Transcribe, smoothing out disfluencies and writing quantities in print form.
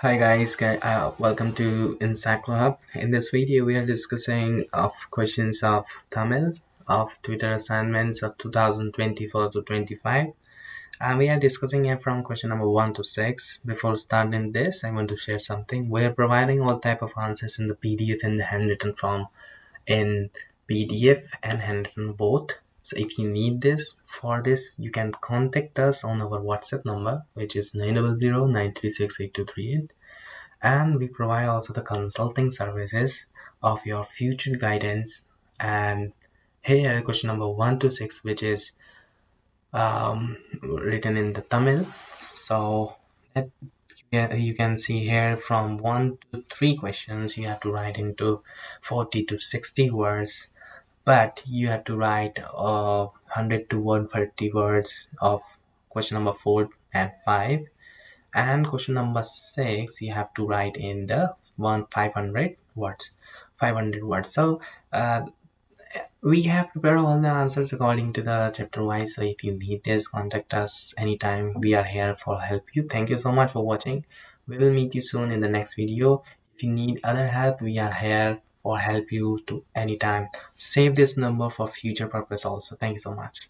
Hi guys, welcome to Insight Club. In this video, we are discussing of questions of Tamil of Twitter assignments of 2024 to 25, and we are discussing it from question number 1 to 6. Before starting this, I want to share something. We are providing all type of answers in the PDF and the handwritten form in PDF and handwritten both. So if you need this, for this, you can contact us on our WhatsApp number, which is 900 and we provide also the consulting services of your future guidance. And here question number 1 to 6, which is written in the Tamil. So that, yeah, you can see here from 1 to 3 questions you have to write into 40 to 60 words, but you have to write 100 to 130 words of question number 4 and 5. And question number 6, you have to write in the 500 words. 500 words. So we have prepared all the answers according to the chapter wise. So if you need this, contact us anytime. We are here for help you. Thank you so much for watching. We will meet you soon in the next video. If you need other help, we are here for help you to anytime. Save this number for future purpose also. Thank you so much.